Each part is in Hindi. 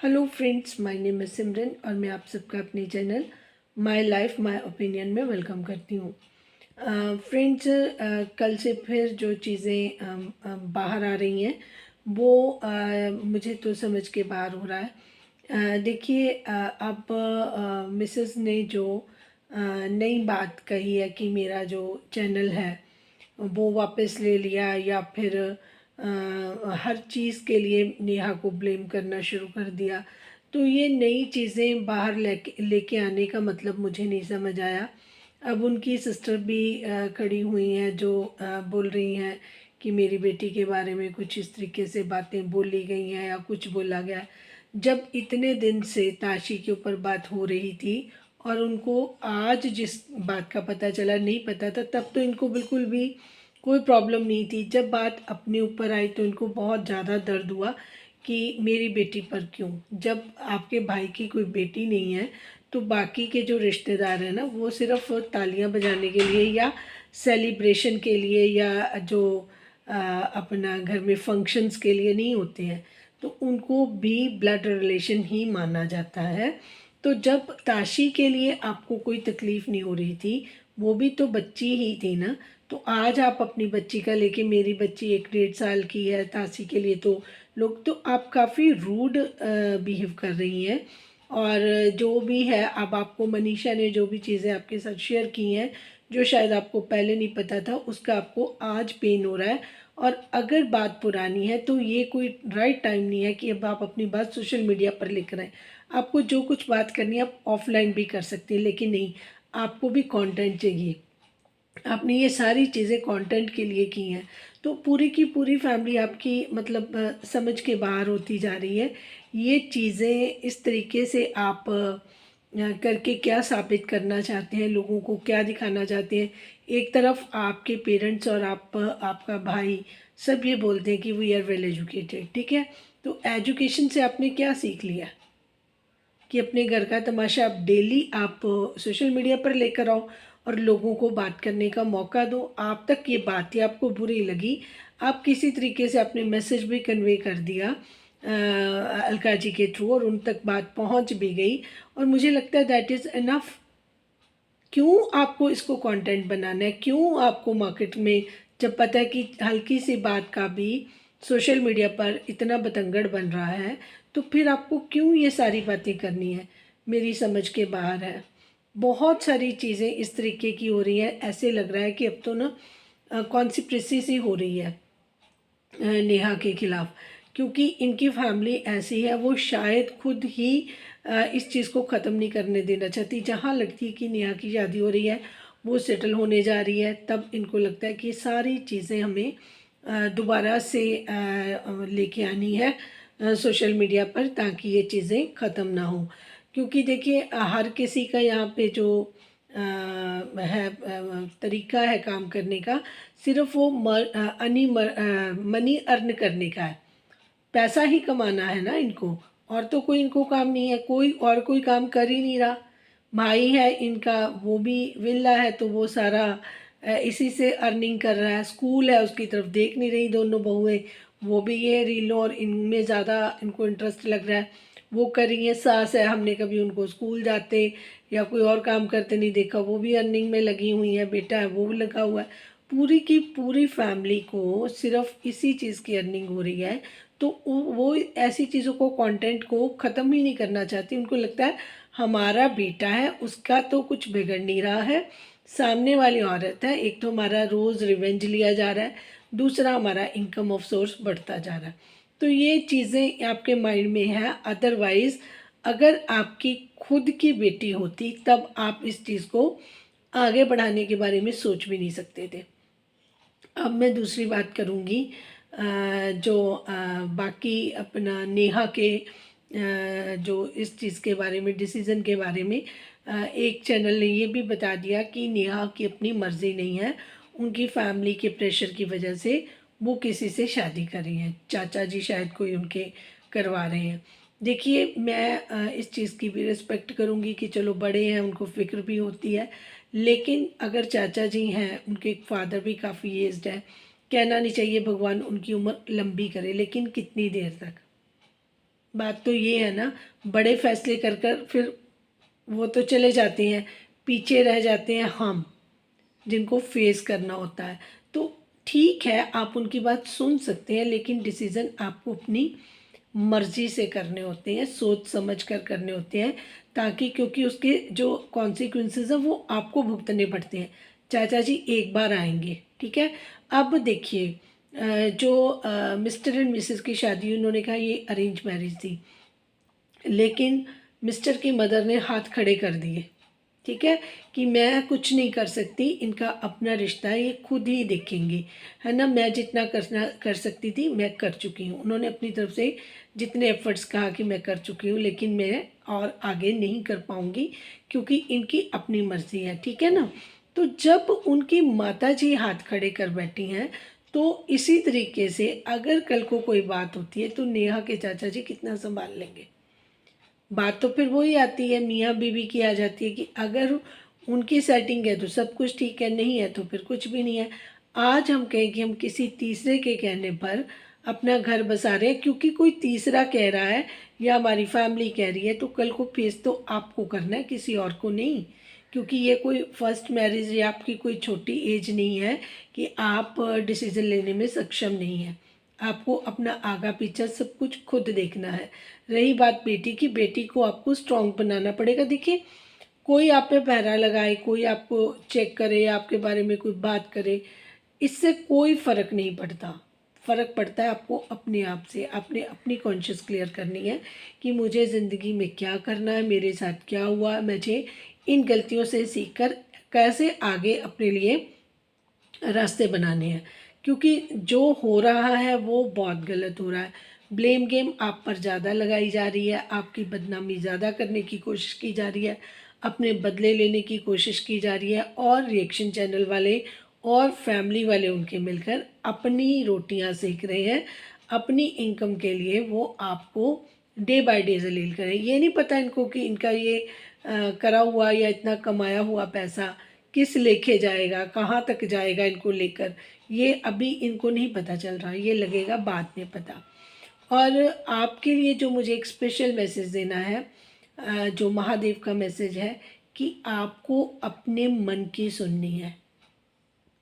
हेलो फ्रेंड्स, माय नेम है सिमरन और मैं आप सबका अपने channel my life my opinion में वेलकम करती हूँ। फ्रेंड्स, कल से फिर जो चीज़ें बाहर आ रही हैं वो मुझे तो समझ के बाहर हो रहा है। देखिए, अब मिसेस ने जो नई बात कही है कि मेरा जो चैनल है वो वापस ले लिया, या फिर हर चीज़ के लिए नेहा को ब्लेम करना शुरू कर दिया। तो ये नई चीज़ें बाहर लेके आने का मतलब मुझे नहीं समझ आया। अब उनकी सिस्टर भी खड़ी हुई हैं जो बोल रही हैं कि मेरी बेटी के बारे में कुछ इस तरीके से बातें बोली गई हैं या कुछ बोला गया है। जब इतने दिन से ताशी के ऊपर बात हो रही थी और उनको आज जिस बात का पता चला, नहीं पता था तब तो इनको बिल्कुल भी कोई प्रॉब्लम नहीं थी। जब बात अपने ऊपर आई तो इनको बहुत ज़्यादा दर्द हुआ कि मेरी बेटी पर क्यों। जब आपके भाई की कोई बेटी नहीं है तो बाकी के जो रिश्तेदार हैं ना, वो सिर्फ तालियां बजाने के लिए या सेलिब्रेशन के लिए या जो अपना घर में फंक्शंस के लिए नहीं होते हैं, तो उनको भी ब्लड रिलेशन ही माना जाता है। तो जब ताशी के लिए आपको कोई तकलीफ़ नहीं हो रही थी, वो भी तो बच्ची ही थी ना, तो आज आप अपनी बच्ची का लेके मेरी बच्ची 1 डेढ़ साल की है, ताशी के लिए तो लोग, तो आप काफ़ी रूड बिहेव कर रही हैं। और जो भी है, अब आपको मनीषा ने जो भी चीज़ें आपके साथ शेयर की हैं जो शायद आपको पहले नहीं पता था, उसका आपको आज पेन हो रहा है। और अगर बात पुरानी है तो ये कोई राइट टाइम नहीं है कि अब आप अपनी बात सोशल मीडिया पर लेकर आएँ। आपको जो कुछ बात करनी है आप ऑफलाइन भी कर सकते हैं, लेकिन नहीं, आपको भी कंटेंट चाहिए। आपने ये सारी चीज़ें कंटेंट के लिए की हैं, तो पूरी की पूरी फैमिली आपकी मतलब समझ के बाहर होती जा रही है। ये चीज़ें इस तरीके से आप करके क्या साबित करना चाहते हैं, लोगों को क्या दिखाना चाहते हैं। एक तरफ आपके पेरेंट्स और आपका भाई सब ये बोलते हैं कि वी आर वेल एजुकेटेड, ठीक है। तो एजुकेशन से आपने क्या सीख लिया कि अपने घर का तमाशा आप डेली आप सोशल मीडिया पर लेकर आओ और लोगों को बात करने का मौका दो। आप तक ये बात ही आपको बुरी लगी, आप किसी तरीके से अपने मैसेज भी कन्वे कर दिया अलका जी के थ्रू, और उन तक बात पहुंच भी गई। और मुझे लगता है दैट इज़ इनफ। क्यों आपको इसको कंटेंट बनाना है? क्यों आपको मार्केट में, जब पता है कि हल्की सी बात का भी सोशल मीडिया पर इतना बतंगड़ बन रहा है, तो फिर आपको क्यों ये सारी बातें करनी है? मेरी समझ के बाहर है। बहुत सारी चीज़ें इस तरीके की हो रही हैं, ऐसे लग रहा है कि अब तो ना कॉन्स्पिरेसी सी हो रही है नेहा के खिलाफ, क्योंकि इनकी फैमिली ऐसी है, वो शायद खुद ही इस चीज़ को ख़त्म नहीं करने देना चाहती। जहाँ लगती है कि नेहा की शादी हो रही है, वो सेटल होने जा रही है, तब इनको लगता है कि सारी चीज़ें हमें दोबारा से लेके आनी है सोशल मीडिया पर, ताकि ये चीज़ें ख़त्म ना हो। क्योंकि देखिए, हर किसी का यहाँ पे जो है तरीका है काम करने का, सिर्फ वो मनी अर्न करने का है, पैसा ही कमाना है ना इनको। और तो कोई इनको काम नहीं है, कोई और कोई काम कर ही नहीं रहा। भाई है इनका, वो भी विला है, तो वो सारा इसी से अर्निंग कर रहा है। स्कूल है, उसकी तरफ देख नहीं रही दोनों बहुएं, वो भी ये रीलों और इनमें ज़्यादा इनको इंटरेस्ट लग रहा है, वो कर रही है। सास है, हमने कभी उनको स्कूल जाते या कोई और काम करते नहीं देखा, वो भी अर्निंग में लगी हुई है। बेटा है, वो भी लगा हुआ है। पूरी की पूरी फैमिली को सिर्फ इसी चीज़ की अर्निंग हो रही है। तो वो ऐसी चीज़ों को, कंटेंट को ख़त्म ही नहीं करना चाहती। उनको लगता है हमारा बेटा है, उसका तो कुछ बिगड़ नहीं रहा है, सामने वाली औरत है। एक तो हमारा रोज़ रिवेंज लिया जा रहा है, दूसरा हमारा इनकम ऑफ सोर्स बढ़ता जा रहा है। तो ये चीज़ें आपके माइंड में है। अदरवाइज़ अगर आपकी खुद की बेटी होती तब आप इस चीज़ को आगे बढ़ाने के बारे में सोच भी नहीं सकते थे। अब मैं दूसरी बात करूँगी, जो बाकी अपना नेहा के जो इस चीज़ के बारे में, डिसीज़न के बारे में, एक चैनल ने ये भी बता दिया कि नेहा की अपनी मर्ज़ी नहीं है, उनकी फैमिली के प्रेशर की वजह से वो किसी से शादी कर रही हैं। चाचा जी शायद कोई उनके करवा रहे हैं। देखिए, मैं इस चीज़ की भी रिस्पेक्ट करूँगी कि चलो बड़े हैं, उनको फ़िक्र भी होती है। लेकिन अगर चाचा जी हैं, उनके फादर भी काफ़ी एज्ड है, कहना नहीं चाहिए भगवान उनकी उम्र लंबी करे, लेकिन कितनी देर तक? बात तो ये है ना, बड़े फैसले कर कर फिर वो तो चले जाते हैं, पीछे रह जाते हैं हम, जिनको फेस करना होता है। तो ठीक है, आप उनकी बात सुन सकते हैं, लेकिन डिसीज़न आपको अपनी मर्ज़ी से करने होते हैं, सोच समझ कर करने होते हैं, ताकि क्योंकि उसके जो कॉन्सिक्वेंसेस हैं वो आपको भुगतने पड़ते हैं। चाचा जी एक बार आएँगे, ठीक है? अब देखिए, जो मिस्टर एंड मिसेस की शादी, उन्होंने कहा ये अरेंज मैरिज थी, लेकिन मिस्टर की मदर ने हाथ खड़े कर दिए, ठीक है, कि मैं कुछ नहीं कर सकती, इनका अपना रिश्ता है, ये खुद ही देखेंगे, है ना, मैं जितना करना कर सकती थी मैं कर चुकी हूँ। उन्होंने अपनी तरफ से जितने एफर्ट्स कहा कि मैं कर चुकी हूँ, लेकिन मैं और आगे नहीं कर पाऊँगी, क्योंकि इनकी अपनी मर्ज़ी है, ठीक है ना। तो जब उनकी माताजी हाथ खड़े कर बैठी हैं, तो इसी तरीके से अगर कल को कोई बात होती है तो नेहा के चाचा जी कितना संभाल लेंगे। बात तो फिर वही आती है, मियाँ बीवी की आ जाती है कि अगर उनकी सेटिंग है तो सब कुछ ठीक है, नहीं है तो फिर कुछ भी नहीं है। आज हम कहें कि हम किसी तीसरे के कहने पर अपना घर बसा रहे हैं, क्योंकि कोई तीसरा कह रहा है या हमारी फैमिली कह रही है, तो कल को फेस तो आपको करना है, किसी और को नहीं। क्योंकि ये कोई फर्स्ट मैरिज या आपकी कोई छोटी एज नहीं है कि आप डिसीज़न लेने में सक्षम नहीं है। आपको अपना आगा पीछा सब कुछ खुद देखना है। रही बात बेटी की, बेटी को आपको स्ट्रॉन्ग बनाना पड़ेगा। देखिए, कोई आप पे पहरा लगाए, कोई आपको चेक करे, आपके बारे में कोई बात करे, इससे कोई फ़र्क नहीं पड़ता। फ़र्क पड़ता है आपको अपने आप से। आपने अपनी कॉन्शियस क्लियर करनी है कि मुझे ज़िंदगी में क्या करना है, मेरे साथ क्या हुआ, मुझे इन गलतियों से सीख कर कैसे आगे अपने लिए रास्ते बनाने हैं। क्योंकि जो हो रहा है वो बहुत गलत हो रहा है। ब्लेम गेम आप पर ज़्यादा लगाई जा रही है, आपकी बदनामी ज़्यादा करने की कोशिश की जा रही है, अपने बदले लेने की कोशिश की जा रही है, और रिएक्शन चैनल वाले और फैमिली वाले उनके मिलकर अपनी रोटियां सेक रहे हैं। अपनी इनकम के लिए वो आपको डे बाय डे जलील करें। ये नहीं पता इनको कि इनका ये करा हुआ या इतना कमाया हुआ पैसा किस लेके जाएगा, कहाँ तक जाएगा इनको लेकर, ये अभी इनको नहीं पता चल रहा, ये लगेगा बाद में पता। और आपके लिए जो मुझे एक स्पेशल मैसेज देना है, जो महादेव का मैसेज है, कि आपको अपने मन की सुननी है,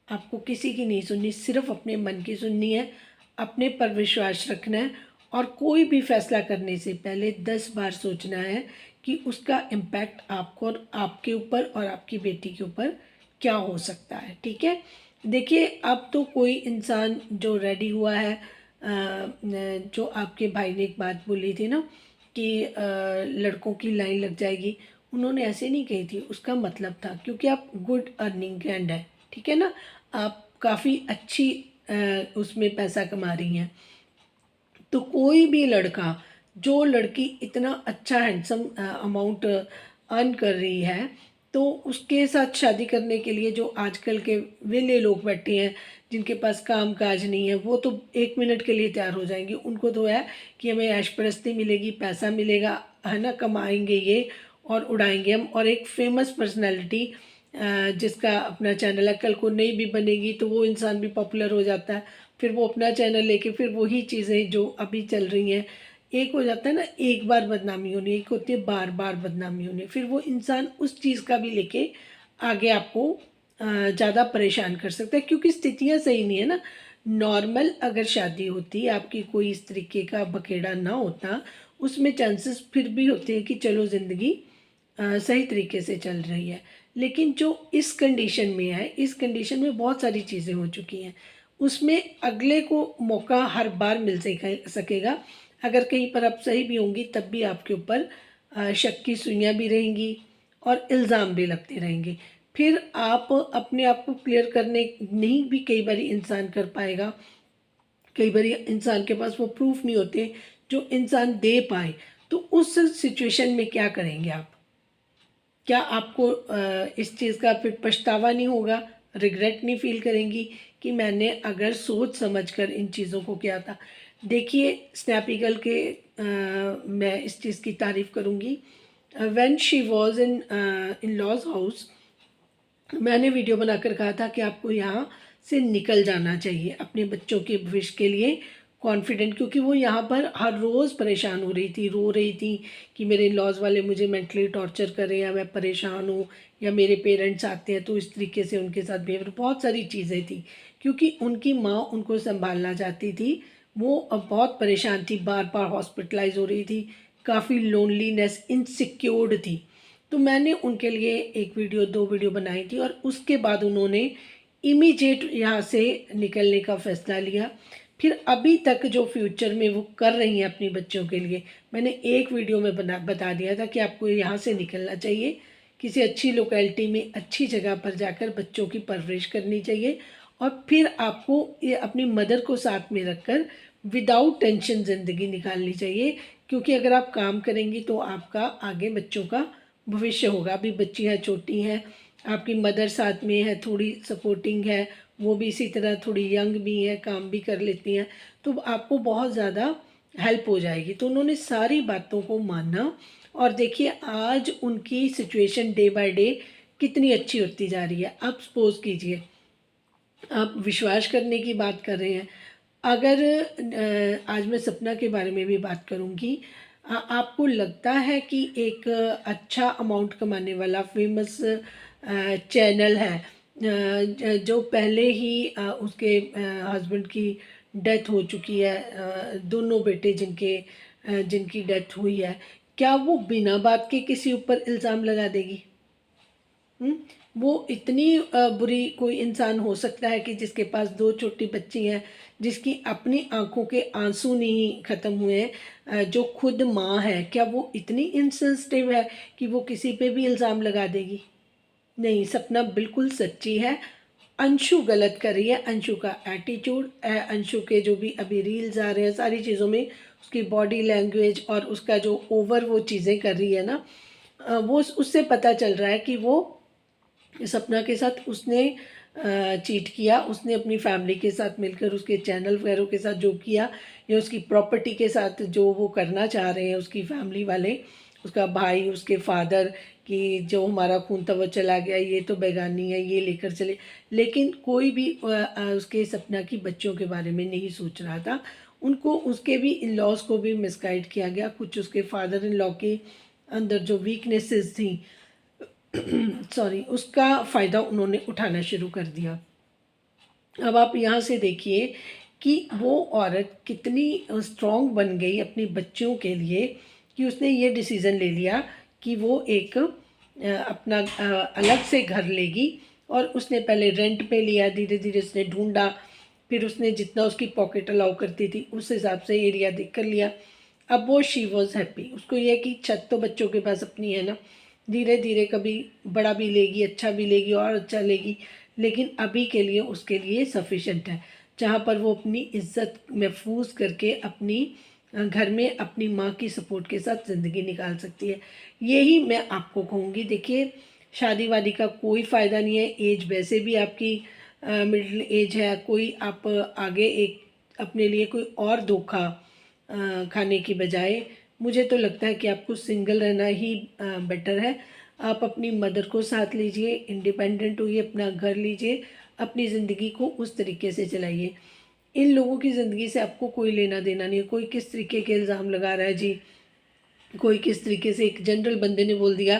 आपको किसी की नहीं सुननी, सिर्फ अपने मन की सुननी है, अपने पर विश्वास रखना है, और कोई भी फैसला करने से पहले 10 बार सोचना है कि उसका इम्पैक्ट आपको और आपके ऊपर और आपकी बेटी के ऊपर क्या हो सकता है, ठीक है। देखिए, अब तो कोई इंसान जो रेडी हुआ है, जो आपके भाई ने एक बात बोली थी ना कि लड़कों की लाइन लग जाएगी, उन्होंने ऐसे नहीं कही थी, उसका मतलब था क्योंकि आप गुड अर्निंग ग्रैंड है, ठीक है ना, आप काफ़ी अच्छी उसमें पैसा कमा रही हैं। तो कोई भी लड़का, जो लड़की इतना अच्छा हैंडसम अमाउंट अर्न कर रही है, तो उसके साथ शादी करने के लिए जो आजकल के वेले लोग बैठे हैं, जिनके पास काम काज नहीं है, वो तो 1 मिनट के लिए तैयार हो जाएंगे। उनको तो है कि हमें ऐशपरस्ती मिलेगी, पैसा मिलेगा, है ना, कमाएंगे ये और उड़ाएंगे हम। और एक फेमस पर्सनैलिटी जिसका अपना चैनल है, कल को नहीं भी बनेगी तो वो इंसान भी पॉपुलर हो जाता है, फिर वो अपना चैनल लेके फिर वही चीज़ें जो अभी चल रही हैं, एक हो जाता है ना, एक बार बदनामी होनी, एक होती है बार बार बदनामी होनी, फिर वो इंसान उस चीज़ का भी लेके आगे आपको ज़्यादा परेशान कर सकता है, क्योंकि स्थितियाँ सही नहीं है ना। नॉर्मल अगर शादी होती, आपकी कोई इस तरीके का बखेड़ा ना होता, उसमें चांसेस फिर भी होते हैं कि चलो ज़िंदगी सही तरीके से चल रही है। लेकिन जो इस कंडीशन में है, इस कंडीशन में बहुत सारी चीज़ें हो चुकी हैं, उसमें अगले को मौका हर बार मिल सकेगा। अगर कहीं पर आप सही भी होंगी, तब भी आपके ऊपर शक की सुइयाँ भी रहेंगी और इल्ज़ाम भी लगते रहेंगे। फिर आप अपने आप को क्लियर करने नहीं भी कई बारी इंसान कर पाएगा। कई बारी इंसान के पास वो प्रूफ नहीं होते जो इंसान दे पाए। तो उस सिचुएशन में क्या करेंगे आप? क्या आपको इस चीज़ का फिर पछतावा नहीं होगा, रिग्रेट नहीं फील करेंगी कि मैंने अगर सोच समझकर इन चीज़ों को किया था? देखिए, स्नैपी गर्ल के मैं इस चीज़ की तारीफ़ करूँगी। When she was in laws house, मैंने वीडियो बनाकर कहा था कि आपको यहाँ से निकल जाना चाहिए, अपने बच्चों के भविष्य के लिए कॉन्फिडेंट, क्योंकि वो यहाँ पर हर रोज़ परेशान हो रही थी, रो रही थी कि मेरे लॉज वाले मुझे मेंटली टॉर्चर कर रहे हैं, या मैं परेशान हूँ, या मेरे पेरेंट्स आते हैं तो इस तरीके से उनके साथ बिहेवियर, बहुत सारी चीज़ें थी। क्योंकि उनकी माँ उनको संभालना चाहती थी, वो अब बहुत परेशान थी, बार बार हॉस्पिटलाइज हो रही थी, काफ़ी लोनलीनेस, इनसिक्योर्ड थी। तो मैंने उनके लिए एक वीडियो, 2 वीडियो बनाई थी, और उसके बाद उन्होंने इमीडिएट यहाँ से निकलने का फ़ैसला लिया। फिर अभी तक जो फ्यूचर में वो कर रही हैं अपनी बच्चों के लिए, मैंने एक वीडियो में बता दिया था कि आपको यहाँ से निकलना चाहिए, किसी अच्छी लोकेलिटी में अच्छी जगह पर जाकर बच्चों की परवरिश करनी चाहिए, और फिर आपको ये अपनी मदर को साथ में रखकर विदाउट टेंशन ज़िंदगी निकालनी चाहिए। क्योंकि अगर आप काम करेंगी तो आपका आगे बच्चों का भविष्य होगा। अभी बच्चियाँ छोटी हैं, आपकी मदर साथ में है, थोड़ी सपोर्टिंग है, वो भी इसी तरह थोड़ी यंग भी है, काम भी कर लेती हैं, तो आपको बहुत ज़्यादा हेल्प हो जाएगी। तो उन्होंने सारी बातों को माना, और देखिए आज उनकी सिचुएशन डे बाय डे कितनी अच्छी होती जा रही है। अब सपोज़ कीजिए, आप विश्वास करने की बात कर रहे हैं, अगर आज मैं सपना के बारे में भी बात करूँगी। आपको लगता है कि एक अच्छा अमाउंट कमाने वाला फेमस चैनल है, जो पहले ही उसके हस्बैंड की डेथ हो चुकी है, दोनों बेटे जिनकी डेथ हुई है, क्या वो बिना बात के किसी ऊपर इल्ज़ाम लगा देगी? हुँ? वो इतनी बुरी कोई इंसान हो सकता है कि जिसके पास 2 छोटी बच्ची हैं, जिसकी अपनी आँखों के आँसू नहीं ख़त्म हुए हैं, जो खुद माँ है, क्या वो इतनी इनसेंसिटिव है कि वो किसी पे भी इल्ज़ाम लगा देगी? नहीं, सपना बिल्कुल सच्ची है। अंशु गलत कर रही है, अंशु का एटीट्यूड, अंशु के जो भी अभी रील्स आ रहे हैं, सारी चीज़ों में उसकी बॉडी लैंग्वेज और उसका जो ओवर वो चीज़ें कर रही है ना, वो उससे पता चल रहा है कि वो सपना के साथ उसने चीट किया, उसने अपनी फैमिली के साथ मिलकर उसके चैनल वगैरह के साथ जो किया, या उसकी प्रॉपर्टी के साथ जो वो करना चाह रहे हैं उसकी फैमिली वाले, उसका भाई, उसके फादर, कि जो हमारा खून था वो चला गया, ये तो बेगानी है, ये लेकर चले। लेकिन कोई भी उसके सपना की बच्चों के बारे में नहीं सोच रहा था। उनको, उसके भी इन लॉज को भी मिसगाइड किया गया, कुछ उसके फादर इन लॉ के अंदर जो वीकनेसेस थी सॉरी, उसका फ़ायदा उन्होंने उठाना शुरू कर दिया। अब आप यहाँ से देखिए कि वो औरत कितनी स्ट्रॉन्ग बन गई अपनी बच्चों के लिए, कि उसने ये डिसीज़न ले लिया कि वो एक अपना अलग से घर लेगी, और उसने पहले रेंट पे लिया, धीरे धीरे उसने ढूंढा, फिर उसने जितना उसकी पॉकेट अलाउ करती थी उस हिसाब से एरिया देख कर लिया। अब वो शी वॉज़ हैप्पी, उसको ये कि छत तो बच्चों के पास अपनी है ना, धीरे धीरे कभी बड़ा भी लेगी, अच्छा भी लेगी और अच्छा लेगी, लेकिन अभी के लिए उसके लिए सफिशेंट है, जहाँ पर वो अपनी इज्जत महफूज करके अपनी घर में अपनी माँ की सपोर्ट के साथ ज़िंदगी निकाल सकती है। यही मैं आपको कहूँगी। देखिए, शादी वादी का कोई फ़ायदा नहीं है, एज वैसे भी आपकी मिडिल एज है, कोई आप आगे एक अपने लिए कोई और धोखा खाने की बजाय मुझे तो लगता है कि आपको सिंगल रहना ही बेटर है। आप अपनी मदर को साथ लीजिए, इंडिपेंडेंट होइए, अपना घर लीजिए, अपनी ज़िंदगी को उस तरीके से चलाइए। इन लोगों की ज़िंदगी से आपको कोई लेना देना नहीं है। कोई किस तरीके के इल्ज़ाम लगा रहा है जी, कोई किस तरीके से, एक जनरल बंदे ने बोल दिया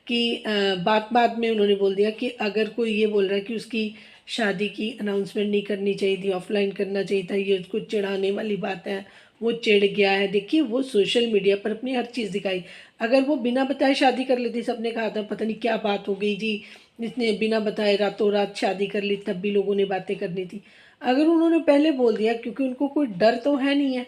कि बात बात में उन्होंने बोल दिया कि अगर कोई ये बोल रहा है कि उसकी शादी की अनाउंसमेंट नहीं करनी चाहिए थी, ऑफलाइन करना चाहिए था, ये उसको चिढ़ाने वाली बात है, वो चिढ़ गया है। देखिए, वो सोशल मीडिया पर अपनी हर चीज़ दिखाई। अगर वो बिना बताए शादी कर लेती, सबने कहा था पता नहीं क्या बात हो गई जी, इसने बिना बताए रातों रात शादी कर ली, तब भी लोगों ने बातें करनी थी। अगर उन्होंने पहले बोल दिया, क्योंकि उनको कोई डर तो है नहीं है,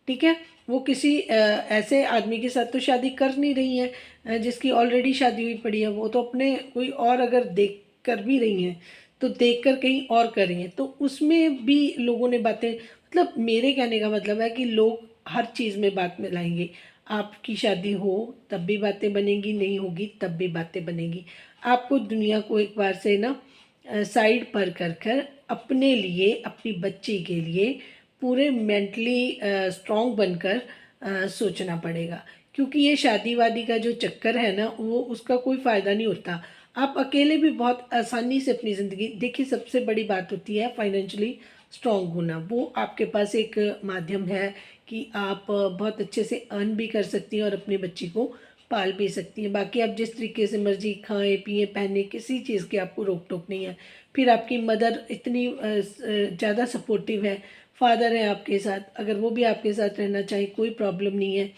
ठीक है, वो किसी ऐसे आदमी के साथ तो शादी कर नहीं रही हैं जिसकी ऑलरेडी शादी हुई पड़ी है। वो तो अपने कोई और अगर देख कर भी रही हैं तो देख कर कहीं और कर रही हैं, तो उसमें भी लोगों ने बातें, मतलब मेरे कहने का मतलब है कि लोग हर चीज़ में बात मिलाएंगे। आपकी शादी हो तब भी बातें बनेंगी, नहीं होगी तब भी बातें बनेंगी। आपको दुनिया को एक बार से ना साइड पर कर कर अपने लिए, अपनी बच्ची के लिए पूरे मेंटली स्ट्रॉन्ग बनकर सोचना पड़ेगा। क्योंकि ये शादी वादी का जो चक्कर है ना, वो उसका कोई फ़ायदा नहीं होता। आप अकेले भी बहुत आसानी से अपनी ज़िंदगी, देखिए सबसे बड़ी बात होती है फाइनेंशियली स्ट्रॉन्ग होना, वो आपके पास एक माध्यम है कि आप बहुत अच्छे से अर्न भी कर सकती हैं और अपने बच्ची को पाल भी सकती हैं। बाकी आप जिस तरीके से मर्जी खाएं पिएं पहने, किसी चीज़ की आपको रोक टोक नहीं है। फिर आपकी मदर इतनी ज़्यादा सपोर्टिव है, फादर हैं आपके साथ, अगर वो भी आपके साथ रहना चाहे कोई प्रॉब्लम नहीं है।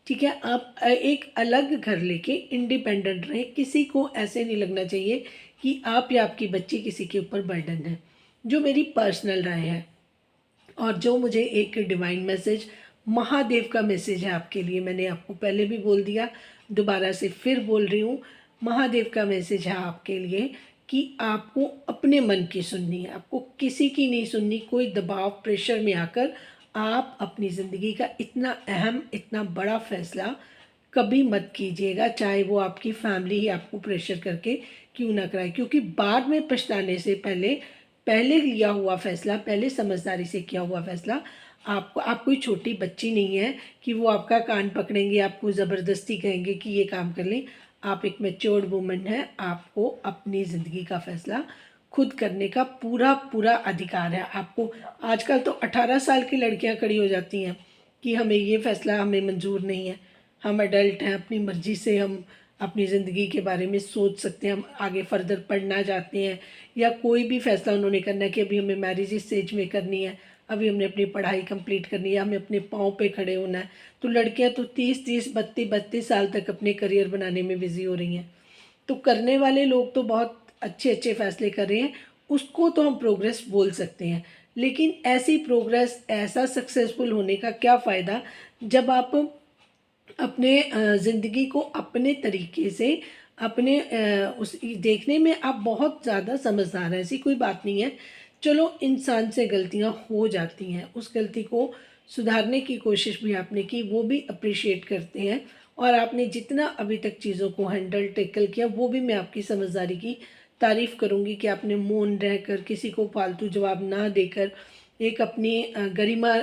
ठीक है, आप एक अलग घर लेके इंडिपेंडेंट रहें, किसी को ऐसे नहीं लगना चाहिए कि आप या आपकी बच्ची किसी के ऊपर बर्डन है, जो मेरी पर्सनल राय है। और जो मुझे एक डिवाइन मैसेज, महादेव का मैसेज है आपके लिए, मैंने आपको पहले भी बोल दिया, दोबारा से फिर बोल रही हूँ, महादेव का मैसेज है आपके लिए कि आपको अपने मन की सुननी है, आपको किसी की नहीं सुननी। कोई दबाव प्रेशर में आकर आप अपनी ज़िंदगी का इतना अहम इतना बड़ा फैसला कभी मत कीजिएगा, चाहे वो आपकी फैमिली ही आपको प्रेशर करके क्यों ना कराए, क्योंकि बाद में पछताने से पहले पहले लिया हुआ फैसला, पहले समझदारी से किया हुआ फैसला, आपको, आप कोई छोटी बच्ची नहीं है कि वो आपका कान पकड़ेंगे, आपको ज़बरदस्ती कहेंगे कि ये काम कर लें। आप एक मैच्योर्ड वुमन है, आपको अपनी ज़िंदगी का फैसला खुद करने का पूरा पूरा अधिकार है। आपको आजकल तो 18 साल की लड़कियां खड़ी हो जाती हैं कि हमें ये फैसला हमें मंजूर नहीं है, हम अडल्ट हैं, अपनी मर्ज़ी से हम अपनी ज़िंदगी के बारे में सोच सकते हैं, हम आगे फर्दर पढ़ना चाहते हैं या कोई भी फ़ैसला उन्होंने करना है कि अभी हमें मैरिज स्टेज में करनी है, अभी हमने अपनी पढ़ाई कंप्लीट करनी है, हमें अपने पाँव पे खड़े होना है। तो लड़कियां तो 30-30 32-32 साल तक अपने करियर बनाने में बिज़ी हो रही हैं। तो करने वाले लोग तो बहुत अच्छे अच्छे फ़ैसले कर रहे हैं, उसको तो हम प्रोग्रेस बोल सकते हैं। लेकिन ऐसी प्रोग्रेस, ऐसा सक्सेसफुल होने का क्या फ़ायदा जब आप अपने ज़िंदगी को अपने तरीके से अपने उस देखने में आप बहुत ज़्यादा समझदार हैं, ऐसी कोई बात नहीं है। चलो, इंसान से गलतियां हो जाती हैं, उस गलती को सुधारने की कोशिश भी आपने की, वो भी अप्रिशिएट करते हैं। और आपने जितना अभी तक चीज़ों को हैंडल टैकल किया, वो भी मैं आपकी समझदारी की तारीफ़ करूँगी कि आपने मौन रहकर, किसी को फालतू जवाब ना देकर एक अपनी गरिमा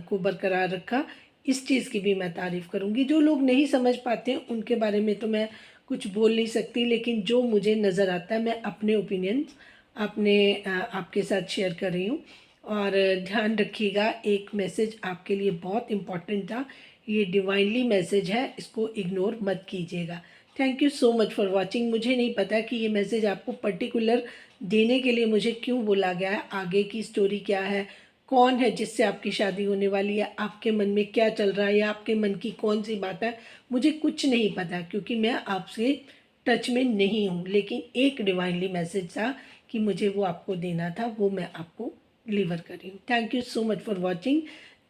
को बरकरार रखा, इस चीज़ की भी मैं तारीफ़ करूँगी। जो लोग नहीं समझ पाते उनके बारे में तो मैं कुछ बोल नहीं सकती, लेकिन जो मुझे नज़र आता है मैं अपने ओपिनियंस आपके साथ शेयर कर रही हूँ। और ध्यान रखिएगा, एक मैसेज आपके लिए बहुत इम्पॉर्टेंट था, ये डिवाइनली मैसेज है, इसको इग्नोर मत कीजिएगा। Thank you so much for watching. मुझे नहीं पता कि ये मैसेज आपको पर्टिकुलर देने के लिए मुझे क्यों बोला गया है, आगे की स्टोरी क्या है, कौन है जिससे आपकी शादी होने वाली है, आपके मन में क्या चल रहा है, या आपके मन की कौन सी बात है, मुझे कुछ नहीं पता क्योंकि मैं आपसे टच में नहीं हूँ। लेकिन एक डिवाइनली मैसेज था कि मुझे वो आपको देना था, वो मैं आपको डिलीवर कर रही हूँ। Thank you so much for watching.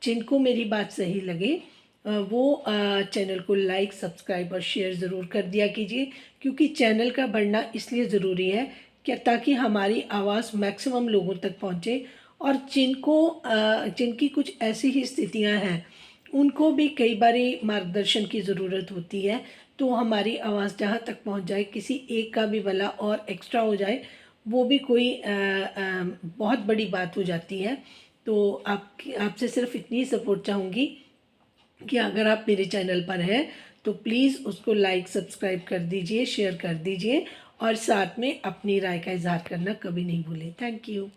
जिनको मेरी बात सही लगे वो चैनल को लाइक, सब्सक्राइब और शेयर ज़रूर कर दिया कीजिए, क्योंकि चैनल का बढ़ना इसलिए ज़रूरी है कि ताकि हमारी आवाज़ मैक्सिमम लोगों तक पहुँचे, और जिनकी कुछ ऐसी ही स्थितियां हैं, उनको भी कई बारी मार्गदर्शन की ज़रूरत होती है। तो हमारी आवाज़ जहाँ तक पहुँच जाए, किसी एक का भी भला और एक्स्ट्रा हो जाए, वो भी कोई बहुत बड़ी बात हो जाती है। तो आपसे सिर्फ इतनी सपोर्ट चाहूँगी कि अगर आप मेरे चैनल पर हैं तो प्लीज़ उसको लाइक, सब्सक्राइब कर दीजिए, शेयर कर दीजिए, और साथ में अपनी राय का इजहार करना कभी नहीं भूलें। Thank you.